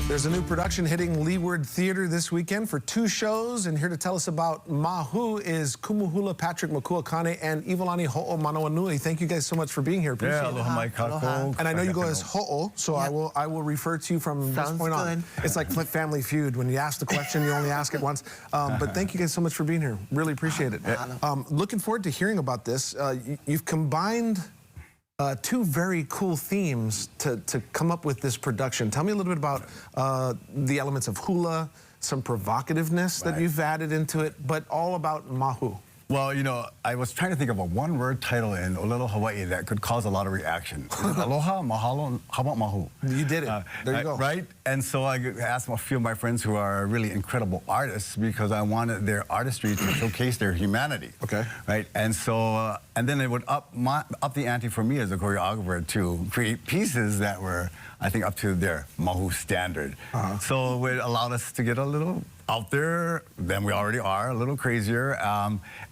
There's a new production hitting Leeward Theater this weekend for 2 shows, and here to tell us about Mahu is Kumuhula Patrick Makuakane and Iwalani Ho'o Manoanui. Thank you guys so much for being here. Appreciate it. Aloha, Mike. Aloha. And I know you go as Ho'o, so yep. I will refer to you from this point on. It's like Family Feud. When you ask the question, you only ask it once. But thank you guys so much for being here. Really appreciate it. Looking forward to hearing about this. You've combined 2 very cool themes to come up with this production. Tell me a little bit about the elements of hula, some provocativeness that you've added into it, but all about Mahu. Well, you know, I was trying to think of a one-word title in Olelo, Hawaii that could cause a lot of reaction. Aloha, mahalo, how about Mahu? You did it. There you go. Right? And so I asked a few of my friends who are really incredible artists because I wanted their artistry to showcase their humanity. Okay. Right? And so, and then it would up the ante for me as a choreographer to create pieces that were, I think, up to their Mahu standard. So it allowed us to get a little out there than we already are, a little crazier,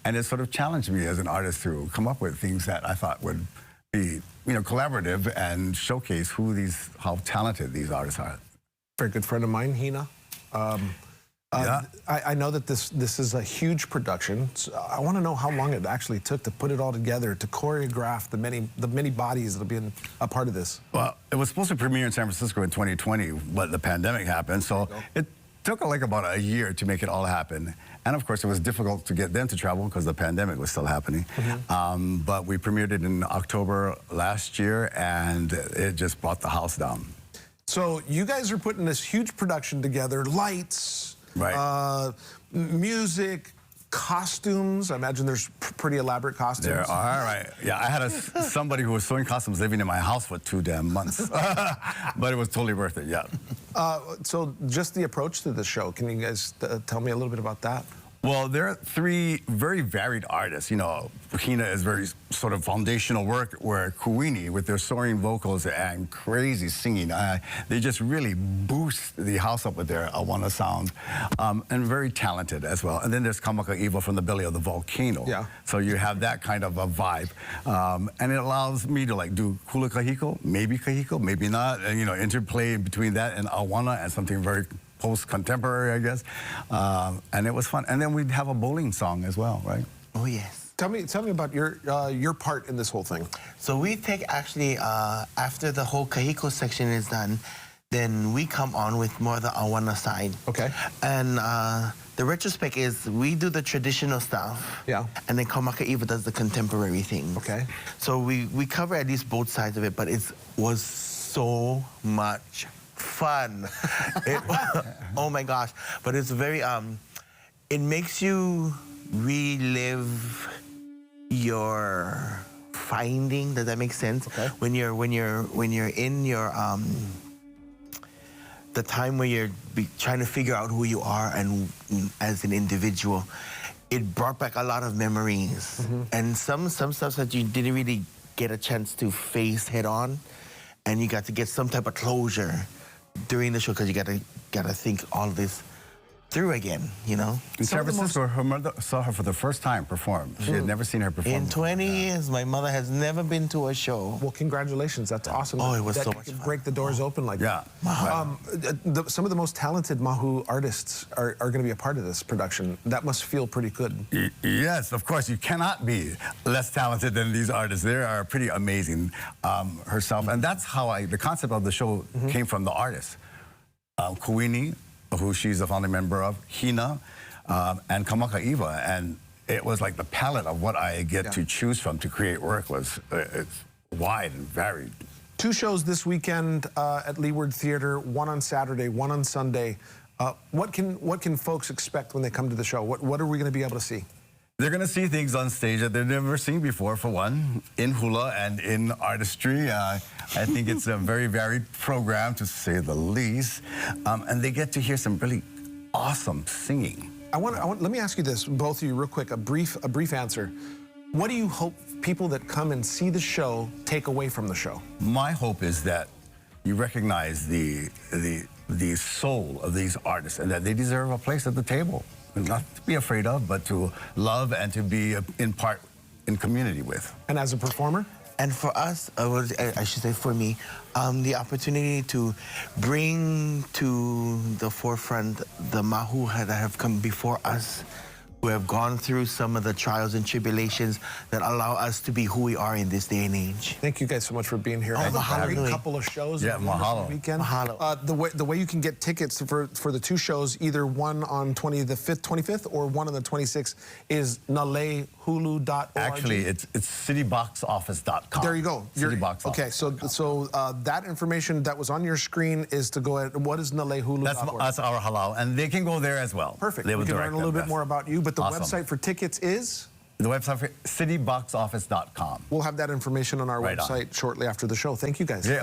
and it sort of challenged me as an artist to come up with things that I thought would be, you know, collaborative and showcase how talented these artists are. Very good friend of mine, Hina. I know that this is a huge production. So I want to know how long it actually took to put it all together, to choreograph the many bodies that'll be a part of this. Well, it was supposed to premiere in San Francisco in 2020, but the pandemic happened, so it took like about a year to make it all happen. And of course, it was difficult to get them to travel because the pandemic was still happening. But we premiered it in October last year, and it just brought the house down. So you guys are putting this huge production together, lights, music, costumes. I imagine there's pretty elaborate costumes. There are, right. Yeah, I had somebody who was sewing costumes living in my house for 2 damn months. But it was totally worth it, yeah. So just the approach to the show, can you guys tell me a little bit about that? Well, there are 3 very varied artists. You know, Hina is very sort of foundational work, where Kuini, with their soaring vocals and crazy singing, they just really boost the house up with their Awana sound, and very talented as well. And then there's Kamaka Iwa from the belly of the volcano. Yeah. So you have that kind of a vibe. And it allows me to like do hula kahiko, maybe not, and, you know, interplay between that and Awana and something very post-contemporary, I guess, and it was fun. And then we'd have a bowling song as well, right? Oh yes. Tell me about your part in this whole thing. So we take actually after the whole kahiko section is done, then we come on with more the Awana side. Okay. And the retrospect is we do the traditional stuff. Yeah. And then Kamaka Iwa does the contemporary things. Okay. So we cover at least both sides of it, but it was so much fun. Oh my gosh. But it's very it makes you relive your finding. Does that make sense? Okay. When you're in your the time where you're trying to figure out who you are and as an individual, it brought back a lot of memories. And some stuff that you didn't really get a chance to face head on, and you got to get some type of closure during the show because you gotta think all this through again, you know? In San Francisco, her mother saw her for the first time perform. She had never seen her perform. In 20 years, my mother has never been to a show. Well, congratulations. That's awesome. Oh, it was so much fun. Break the doors open like that. Some of the most talented Mahu artists are going to be a part of this production. That must feel pretty good. Yes, of course. You cannot be less talented than these artists. They are pretty amazing herself. And that's how the concept of the show came from the artists. Kuini, who she's a founding member of, Hina, and Kamaka Iwa, and it was like the palette of what I get to choose from to create work it's wide and varied. 2 shows this weekend at Leeward Theater, 1 on Saturday, 1 on Sunday. What can folks expect when they come to the show? What are we going to be able to see? They're going to see things on stage that they've never seen before, for one, in hula and in artistry. I think it's a very varied program, to say the least. And they get to hear some really awesome singing. Let me ask you this, both of you, real quick, a brief answer. What do you hope people that come and see the show take away from the show? My hope is that you recognize the soul of these artists and that they deserve a place at the table. Not to be afraid of, but to love and to be in part in community with. And as a performer? And for us, I should say for me, the opportunity to bring to the forefront the Mahu that have come before us, who have gone through some of the trials and tribulations that allow us to be who we are in this day and age. Thank you guys so much for being here. Oh, I have a mahalo. great couple of shows. Yeah, on the mahalo. Weekend. Mahalo. The way you can get tickets for the two shows, either one on the 25th or one on the 26th, is nalehulu.org. Actually, it's cityboxoffice.com. There you go. Citybox Okay, so that information that was on your screen is to go at, what is nalehulu.org? That's our halal, and they can go there as well. Perfect. They will We can direct learn a little them, bit yes. more about you, but the Awesome. website for tickets is? The website for cityboxoffice.com. We'll have that information on our Right on. website shortly after the show. Thank you guys. Yeah,